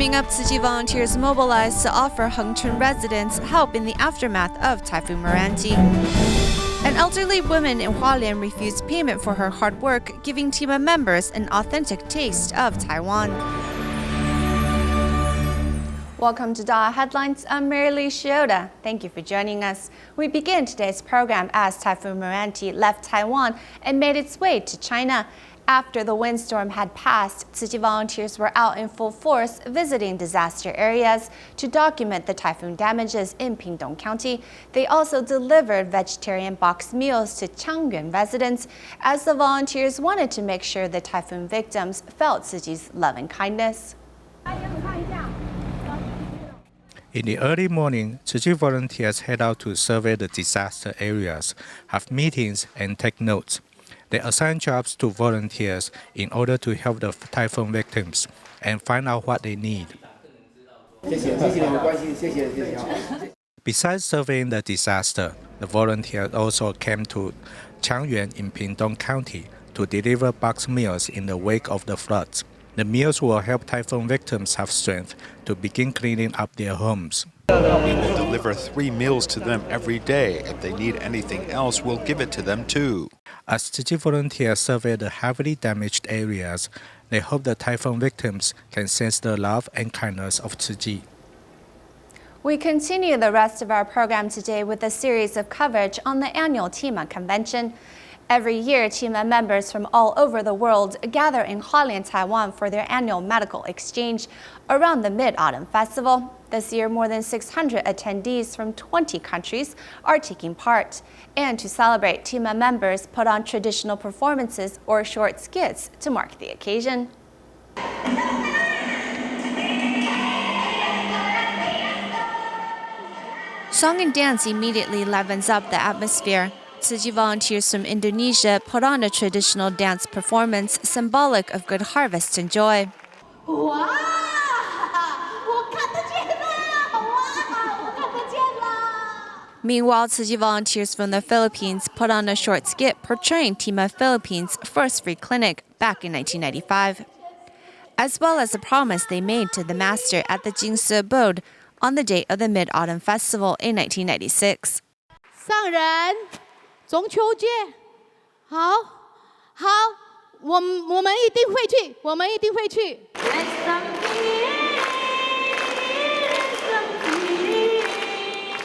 Coming up, Tzu Chi volunteers mobilized to offer Hengchun residents help in the aftermath of Typhoon Meranti. An elderly woman in Hualien refused payment for her hard work, giving TIMA members an authentic taste of Taiwan. Welcome to DaAi Headlines. I'm Marilee Shioda. Thank you for joining us. We begin today's program as Typhoon Meranti left Taiwan and made its way to China. After the windstorm had passed, Tzu Chi volunteers were out in full force visiting disaster areas to document the typhoon damages in Pingtung County. They also delivered vegetarian box meals to Changyuan residents, as the volunteers wanted to make sure the typhoon victims felt Tzu Chi's love and kindness. In the early morning, Tzu Chi volunteers head out to survey the disaster areas, have meetings, and take notes. They assign jobs to volunteers in order to help the typhoon victims and find out what they need. Besides surveying the disaster, the volunteers also came to Changyuan in Pingtung County to deliver box meals in the wake of the floods. The meals will help typhoon victims have strength to begin cleaning up their homes. We will deliver 3 meals to them every day. If they need anything else, we'll give it to them too. As Tzu Chi volunteers survey the heavily damaged areas, they hope the typhoon victims can sense the love and kindness of Tzu Chi. We continue the rest of our program today with a series of coverage on the annual TIMA convention. Every year, TIMA members from all over the world gather in Hualien, Taiwan for their annual medical exchange around the Mid-Autumn Festival. This year, more than 600 attendees from 20 countries are taking part. And to celebrate, TIMA members put on traditional performances or short skits to mark the occasion. Song and dance immediately livens up the atmosphere. Tzu Chi volunteers from Indonesia put on a traditional dance performance symbolic of good harvest and joy. Meanwhile, Tzu Chi volunteers from the Philippines put on a short skit portraying TIMA Philippines' first free clinic back in 1995, as well as a promise they made to the master at the Jingsi abode on the date of the Mid-Autumn Festival in 1996. 上人中秋节好好我们一定会去我们一定会去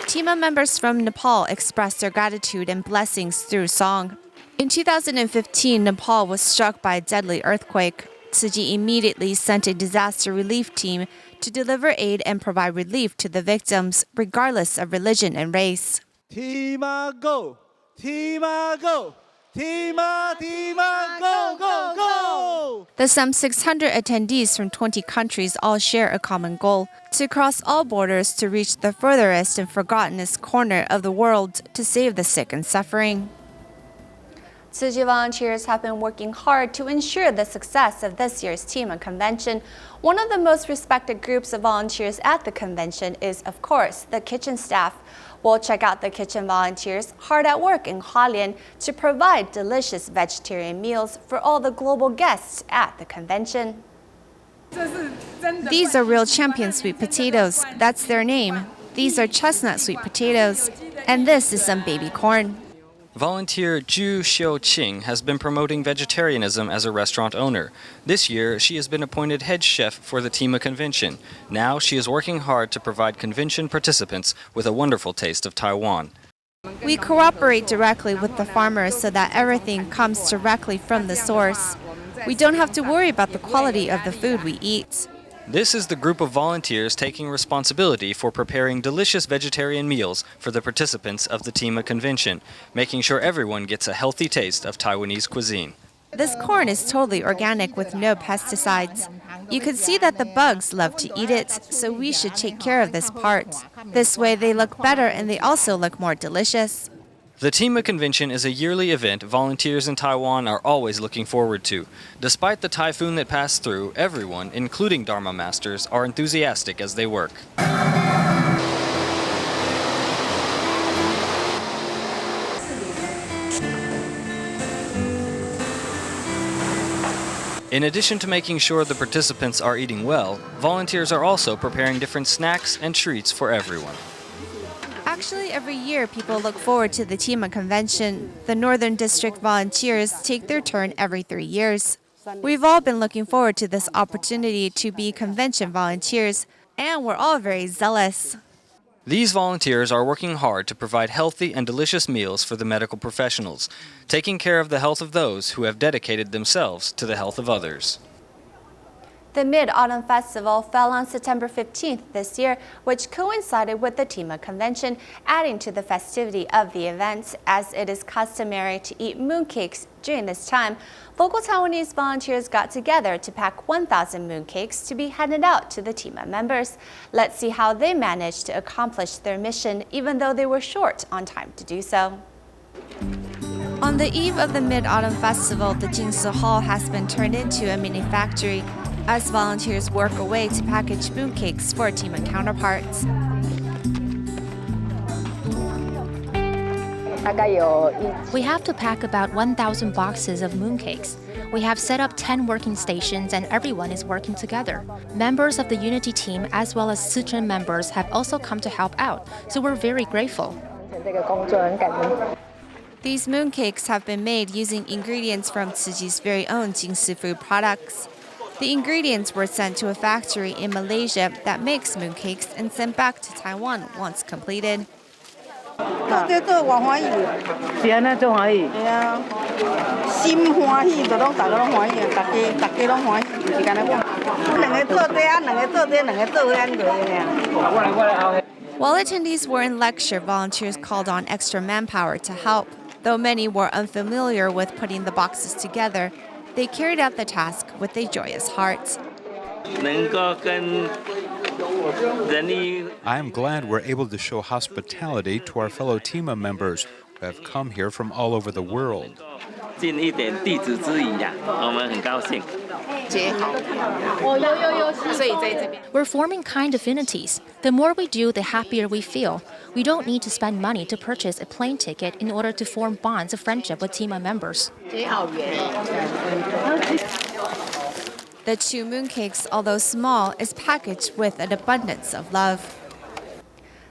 TIMA members from Nepal expressed their gratitude and blessings through song. In 2015, Nepal was struck by a deadly earthquake. Tzu Chi immediately sent a disaster relief team to deliver aid and provide relief to the victims, regardless of religion and race. TIMA go! TIMA go! TIMA, TIMA, go, go, go! The some 600 attendees from 20 countries all share a common goal: to cross all borders to reach the furthest and forgottenest corner of the world to save the sick and suffering. Tzu Chi volunteers have been working hard to ensure the success of this year's TIMA convention. One of the most respected groups of volunteers at the convention is, of course, the kitchen staff. We'll check out the kitchen volunteers hard at work in Hualien to provide delicious vegetarian meals for all the global guests at the convention. These are real champion sweet potatoes. That's their name. These are chestnut sweet potatoes. And this is some baby corn. Volunteer Zhu Xiuqing has been promoting vegetarianism as a restaurant owner. This year, she has been appointed head chef for the TIMA convention. Now she is working hard to provide convention participants with a wonderful taste of Taiwan. We cooperate directly with the farmers so that everything comes directly from the source. We don't have to worry about the quality of the food we eat. This is the group of volunteers taking responsibility for preparing delicious vegetarian meals for the participants of the TIMA convention, making sure everyone gets a healthy taste of Taiwanese cuisine. This corn is totally organic with no pesticides. You can see that the bugs love to eat it, so we should take care of this part. This way they look better and they also look more delicious. The TIMA convention is a yearly event volunteers in Taiwan are always looking forward to. Despite the typhoon that passed through, everyone, including Dharma masters, are enthusiastic as they work. In addition to making sure the participants are eating well, volunteers are also preparing different snacks and treats for everyone. Actually, every year people look forward to the TIMA convention. The Northern District volunteers take their turn every 3 years. We've all been looking forward to this opportunity to be convention volunteers, and we're all very zealous. These volunteers are working hard to provide healthy and delicious meals for the medical professionals, taking care of the health of those who have dedicated themselves to the health of others. The Mid-Autumn Festival fell on September 15th this year, which coincided with the TIMA convention, adding to the festivity of the event. As it is customary to eat mooncakes during this time, local Taiwanese volunteers got together to pack 1,000 mooncakes to be handed out to the TIMA members. Let's see how they managed to accomplish their mission, even though they were short on time to do so. On the eve of the Mid-Autumn Festival, the Jingsu Hall has been turned into a mini factory, as volunteers work away to package mooncakes for TIMA counterparts. We have to pack about 1,000 boxes of mooncakes. We have set up 10 working stations and everyone is working together. Members of the Unity team as well as Tzu Chi members have also come to help out, so we're very grateful. These mooncakes have been made using ingredients from Tzu Chi's very own Jingsu food products. The ingredients were sent to a factory in Malaysia that makes mooncakes and sent back to Taiwan once completed. While attendees were in lecture, volunteers called on extra manpower to help. Though many were unfamiliar with putting the boxes together, they carried out the task with a joyous heart. I am glad we're able to show hospitality to our fellow TIMA members who have come here from all over the world. We're forming kind affinities. The more we do, the happier we feel. We don't need to spend money to purchase a plane ticket in order to form bonds of friendship with TIMA members. The 2 mooncakes, although small, is packaged with an abundance of love.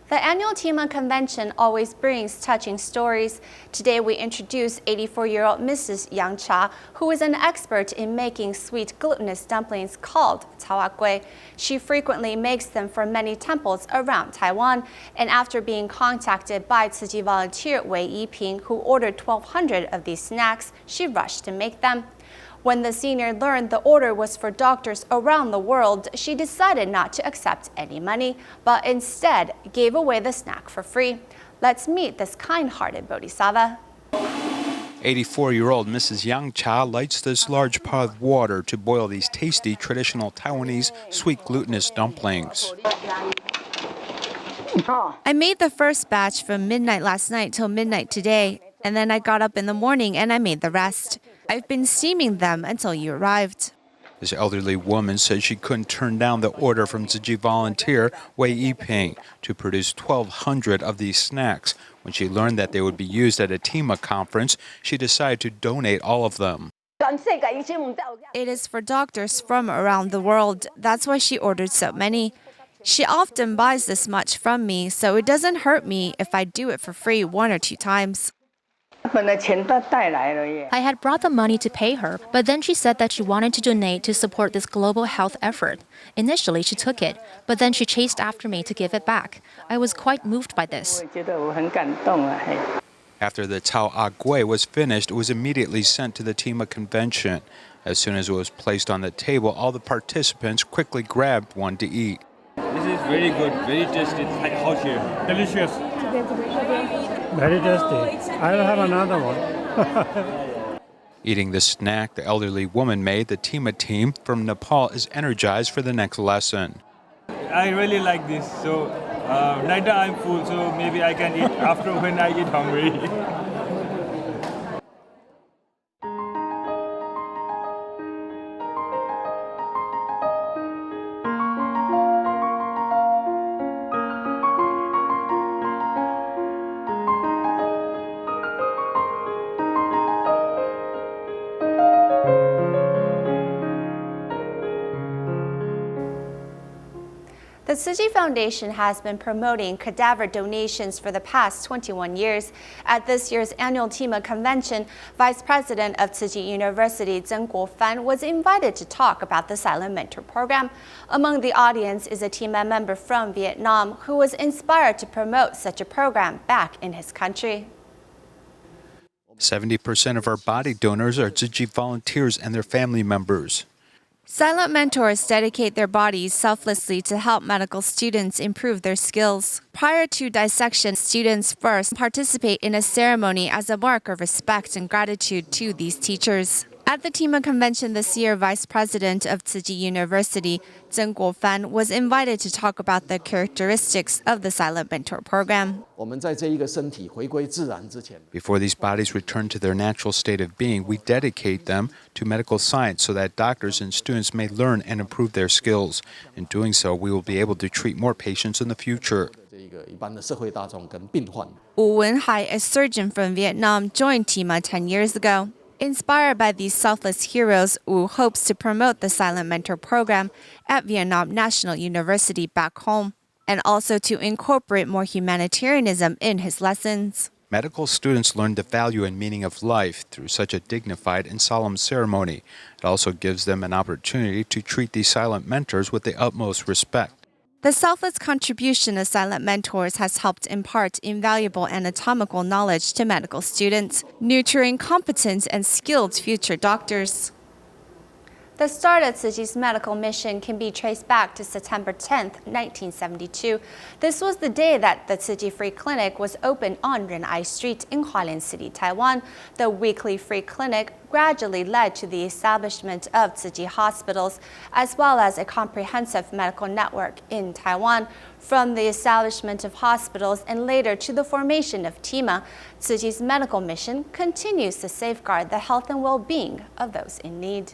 The annual TIMA convention always brings touching stories. Today we introduce 84-year-old Mrs. Yang Cha, who is an expert in making sweet glutinous dumplings called Gui. She frequently makes them for many temples around Taiwan, and after being contacted by Tzu Chi volunteer Wei Yiping, who ordered 1,200 of these snacks, she rushed to make them. When the senior learned the order was for doctors around the world, she decided not to accept any money, but instead gave away the snack for free. Let's meet this kind-hearted bodhisattva. 84-year-old Mrs. Yang Cha lights this large pot of water to boil these tasty traditional Taiwanese sweet glutinous dumplings. I made the first batch from midnight last night till midnight today, and then I got up in the morning and I made the rest. I've been steaming them until you arrived. This elderly woman said she couldn't turn down the order from Tzu Chi volunteer Wei Yiping to produce 1,200 of these snacks. When she learned that they would be used at a TIMA conference, she decided to donate all of them. It is for doctors from around the world. That's why she ordered so many. She often buys this much from me, so it doesn't hurt me if I do it for free 1 or 2 times. I had brought the money to pay her, but then she said that she wanted to donate to support this global health effort. Initially, she took it, but then she chased after me to give it back. I was quite moved by this. After the Gui was finished, it was immediately sent to the TIMA convention. As soon as it was placed on the table, all the participants quickly grabbed one to eat. This is very good, very tasty. How here? Delicious. Very tasty. I'll have another one. Eating the snack the elderly woman made, the TIMA team from Nepal is energized for the next lesson. I really like this. So neither I'm full, so maybe I can eat after when I get hungry. The Tzu Chi Foundation has been promoting cadaver donations for the past 21 years. At this year's annual TIMA convention, Vice President of Tzu Chi University, Zheng Guofan, was invited to talk about the Silent Mentor program. Among the audience is a TIMA member from Vietnam who was inspired to promote such a program back in his country. 70% of our body donors are Tzu Chi volunteers and their family members. Silent mentors dedicate their bodies selflessly to help medical students improve their skills. Prior to dissection, students first participate in a ceremony as a mark of respect and gratitude to these teachers. At the TIMA convention this year, Vice President of Tzu Chi University, Zheng Guofan, was invited to talk about the characteristics of the Silent Mentor program. Before these bodies return to their natural state of being, we dedicate them to medical science so that doctors and students may learn and improve their skills. In doing so, we will be able to treat more patients in the future. Wu Wenhai, a surgeon from Vietnam, joined TIMA 10 years ago. Inspired by these selfless heroes, Wu hopes to promote the Silent Mentor program at Vietnam National University back home, and also to incorporate more humanitarianism in his lessons. Medical students learn the value and meaning of life through such a dignified and solemn ceremony. It also gives them an opportunity to treat these silent mentors with the utmost respect. The selfless contribution of silent mentors has helped impart invaluable anatomical knowledge to medical students, nurturing competent and skilled future doctors. The start of Tzu Chi's medical mission can be traced back to September 10, 1972. This was the day that the Tzu Chi Free Clinic was opened on Ren Ai Street in Hualien City, Taiwan. The weekly free clinic gradually led to the establishment of Tzu Chi hospitals, as well as a comprehensive medical network in Taiwan. From the establishment of hospitals and later to the formation of TIMA, Tzu Chi's medical mission continues to safeguard the health and well-being of those in need.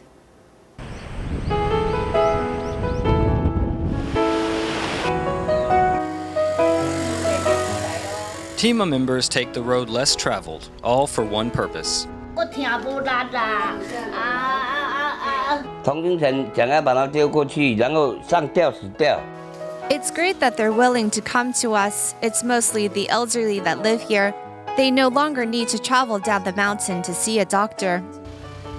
TIMA members take the road less traveled, all for one purpose. It's great that they're willing to come to us. It's mostly the elderly that live here. They no longer need to travel down the mountain to see a doctor.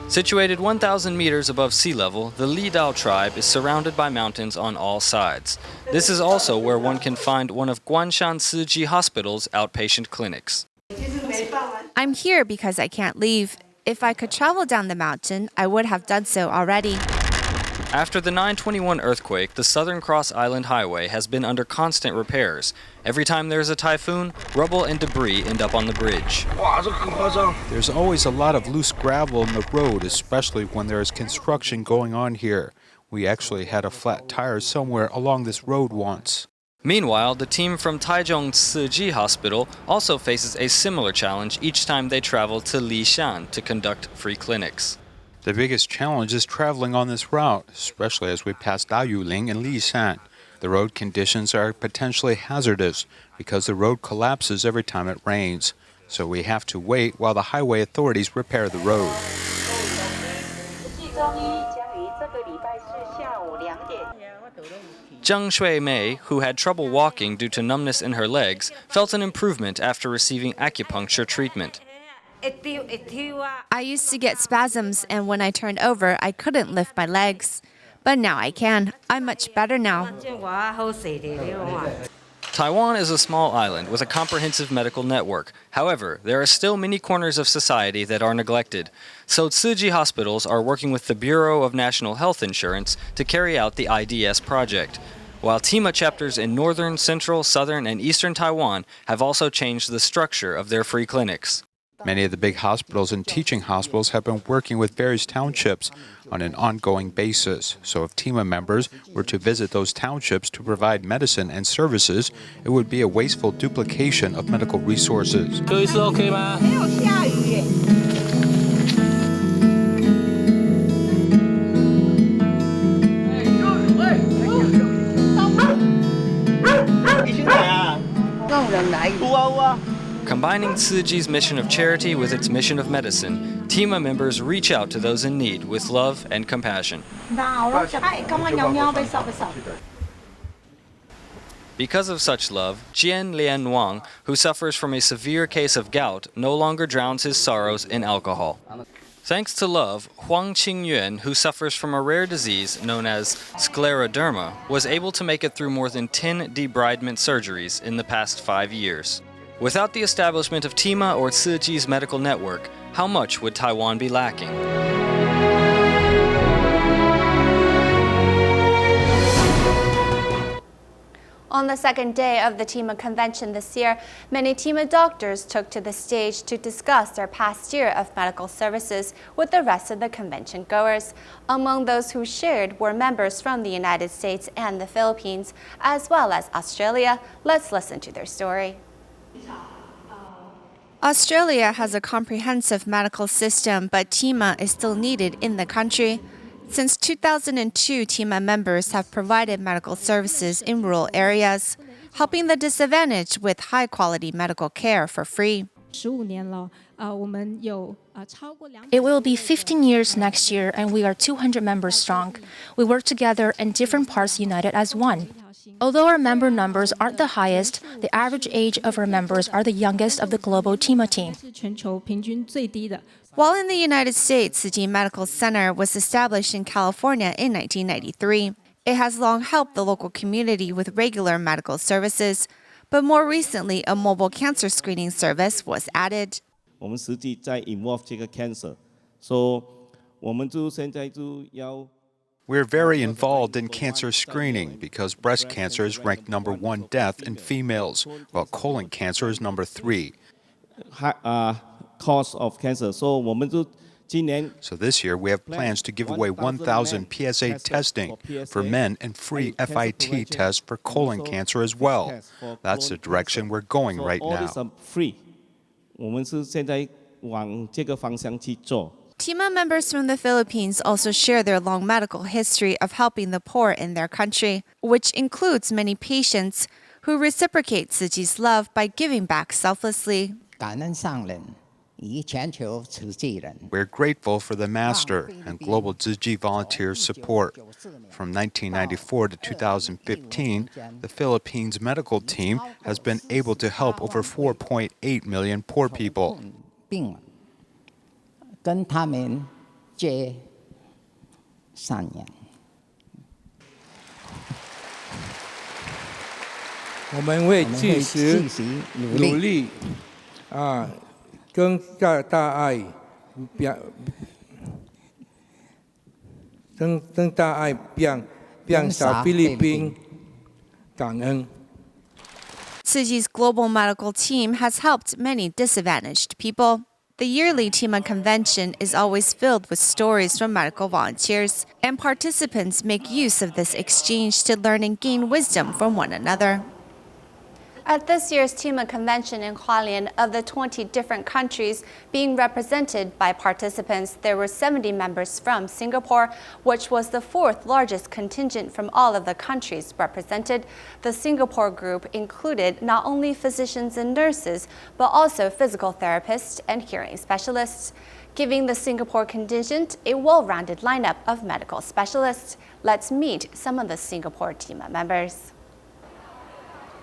Situated 1,000 meters above sea level, the Li Dao tribe is surrounded by mountains on all sides. This is also where one can find one of Guanshan Tzu Chi Hospital's outpatient clinics. I'm here because I can't leave. If I could travel down the mountain, I would have done so already. After the 9/21 earthquake, the Southern Cross Island Highway has been under constant repairs. Every time there's a typhoon, rubble and debris end up on the bridge. There's always a lot of loose gravel in the road, especially when there is construction going on here. We actually had a flat tire somewhere along this road once. Meanwhile, the team from Taichung Tzu Chi Hospital also faces a similar challenge each time they travel to Lishan to conduct free clinics. The biggest challenge is traveling on this route, especially as we pass Dayuling and Lishan. The road conditions are potentially hazardous because the road collapses every time it rains. So we have to wait while the highway authorities repair the road. Zhang Shui-mei, who had trouble walking due to numbness in her legs, felt an improvement after receiving acupuncture treatment. I used to get spasms, and when I turned over, I couldn't lift my legs. But now I can. I'm much better now. Taiwan is a small island with a comprehensive medical network. However, there are still many corners of society that are neglected. So Tzu Chi hospitals are working with the Bureau of National Health Insurance to carry out the IDS project. While TIMA chapters in northern, central, southern, and eastern Taiwan have also changed the structure of their free clinics. Many of the big hospitals and teaching hospitals have been working with various townships on an ongoing basis. So if TIMA members were to visit those townships to provide medicine and services, it would be a wasteful duplication of medical resources. Combining Tzu Chi's mission of charity with its mission of medicine, TIMA members reach out to those in need with love and compassion. Because of such love, Jian Lian Wang, who suffers from a severe case of gout, no longer drowns his sorrows in alcohol. Thanks to love, Huang Qingyuan, who suffers from a rare disease known as scleroderma, was able to make it through more than 10 debridement surgeries in the past 5 years. Without the establishment of TIMA or Tzu Chi's medical network, how much would Taiwan be lacking? On the second day of the TIMA convention this year, many TIMA doctors took to the stage to discuss their past year of medical services with the rest of the convention goers. Among those who shared were members from the United States and the Philippines, as well as Australia. Let's listen to their story. Australia has a comprehensive medical system, but TIMA is still needed in the country. Since 2002, TIMA members have provided medical services in rural areas, helping the disadvantaged with high-quality medical care for free. It will be 15 years next year, and we are 200 members strong. We work together and different parts united as one. Although our member numbers aren't the highest, the average age of our members are the youngest of the global TIMA team. While in the United States, Tzu Chi Medical Center was established in California in 1993. It has long helped the local community with regular medical services, but more recently, a mobile cancer screening service was added. 我们实际在 involve 这个 cancer， so 我们就现在就要。 We're very involved in cancer screening because breast cancer is ranked #1 death in females, while colon cancer is #3. Cause of cancer. So 我们就今年 So this year we have plans to give away 1,000 PSA testing for men and free FIT tests for colon cancer as well. That's the direction we're going right now. Free. 我们是现在往这个方向去做。 TIMA members from the Philippines also share their long medical history of helping the poor in their country, which includes many patients who reciprocate Tzu Chi's love by giving back selflessly. We're grateful for the Master and global Tzu Chi volunteers' support. From 1994 to 2015, the Philippines medical team has been able to help over 4.8 million poor people. 跟他们结善缘。我们会继续努力跟大爱表达菲律宾感恩。 Tzu Chi's global medical team has helped many disadvantaged people. The yearly TIMA convention is always filled with stories from medical volunteers, and participants make use of this exchange to learn and gain wisdom from one another. At this year's TIMA convention in Hualien, of the 20 different countries being represented by participants, there were 70 members from Singapore, which was the fourth largest contingent from all of the countries represented. The Singapore group included not only physicians and nurses, but also physical therapists and hearing specialists, giving the Singapore contingent a well-rounded lineup of medical specialists. Let's meet some of the Singapore TIMA members.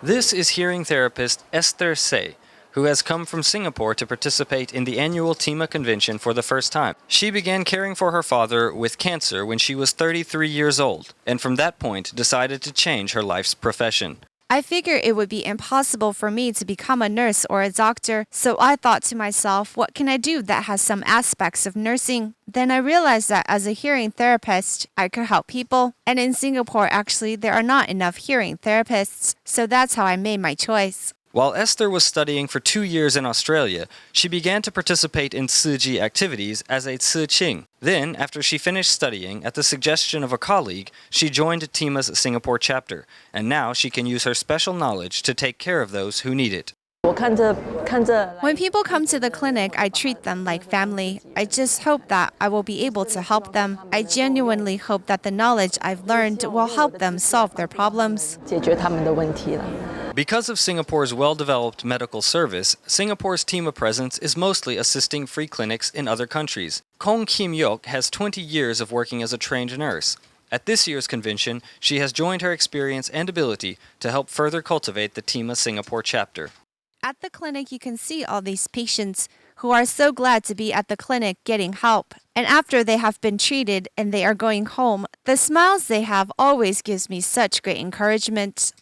This is hearing therapist Esther Se, who has come from Singapore to participate in the annual TIMA convention for the first time. She began caring for her father with cancer when she was 33 years old, and from that point decided to change her life's profession. I figured it would be impossible for me to become a nurse or a doctor, so I thought to myself, what can I do that has some aspects of nursing? Then I realized that as a hearing therapist, I could help people. And in Singapore, actually, there are not enough hearing therapists, so that's how I made my choice. While Esther was studying for 2 years in Australia, she began to participate in Tzu Chi activities as a Tzu Chi. Then, after she finished studying, at the suggestion of a colleague, she joined TIMA's Singapore chapter, and now she can use her special knowledge to take care of those who need it. When people come to the clinic, I treat them like family. I just hope that I will be able to help them. I genuinely hope that the knowledge I've learned will help them solve their problems. Because of Singapore's well-developed medical service, Singapore's TIMA presence is mostly assisting free clinics in other countries. Kong Kim Yok has 20 years of working as a trained nurse. At this year's convention, she has joined her experience and ability to help further cultivate the TIMA Singapore chapter. At the clinic, you can see all these patients who are so glad to be at the clinic getting help. And after they have been treated and they are going home, the smiles they have always gives me such great encouragement.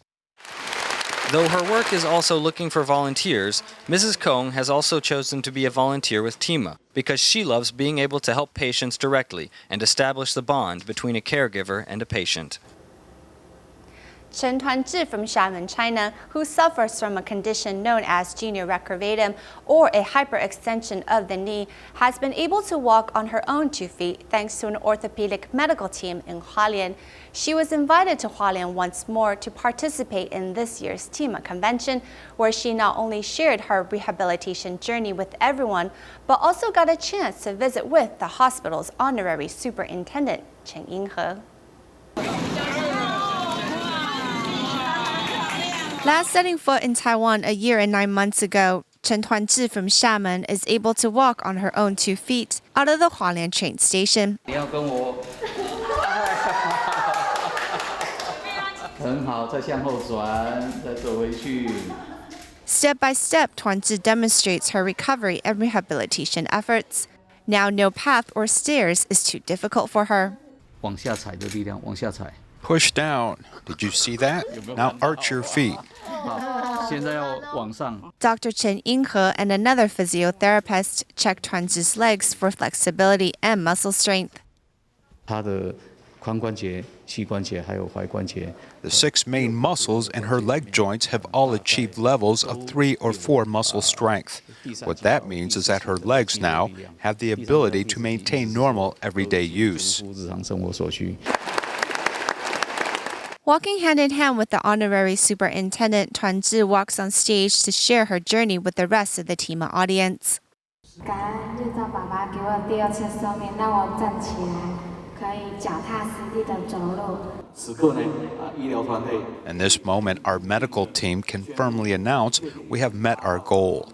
Though her work is also looking for volunteers, Mrs. Kong has also chosen to be a volunteer with TIMA because she loves being able to help patients directly and establish the bond between a caregiver and a patient. Chen Tuanzhi from Xiamen, China, who suffers from a condition known as genu recurvatum or a hyperextension of the knee, has been able to walk on her own 2 feet thanks to an orthopedic medical team in Hualien. She was invited to Hualien once more to participate in this year's TIMA convention, where she not only shared her rehabilitation journey with everyone, but also got a chance to visit with the hospital's honorary superintendent, Chen Yinghe. Last setting foot in Taiwan a year and 9 months ago, Chen Tuanzhi from Xiamen is able to walk on her own 2 feet out of the Hualien train station. Step by step, Tuanzhi demonstrates her recovery and rehabilitation efforts. Now no path or stairs is too difficult for her. Push down. Did you see that? Now arch your feet. Dr. Chen Yinghe and another physiotherapist check Tuanzhi's legs for flexibility and muscle strength. The 6 main muscles in her leg joints have all achieved levels of 3 or 4 muscle strength. What that means is that her legs now have the ability to maintain normal everyday use. Walking hand in hand with the honorary superintendent, Tuanzhi walks on stage to share her journey with the rest of the TIMA audience. In this moment, our medical team can firmly announce we have met our goal.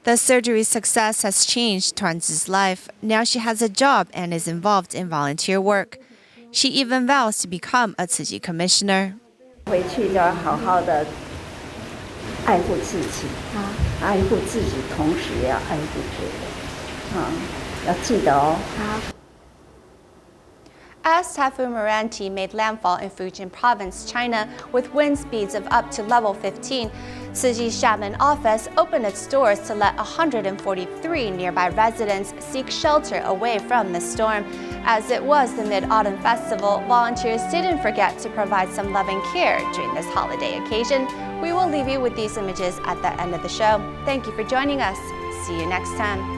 The surgery's success has changed Tuanzhi's life. Now she has a job and is involved in volunteer work. She even vows to become a Tzu Chi commissioner. As Typhoon Meranti made landfall in Fujian province, China, with wind speeds of up to level 15, Tzu Chi's Xiamen office opened its doors to let 143 nearby residents seek shelter away from the storm. As it was the Mid-Autumn Festival, volunteers didn't forget to provide some loving care during this holiday occasion. We will leave you with these images at the end of the show. Thank you for joining us. See you next time.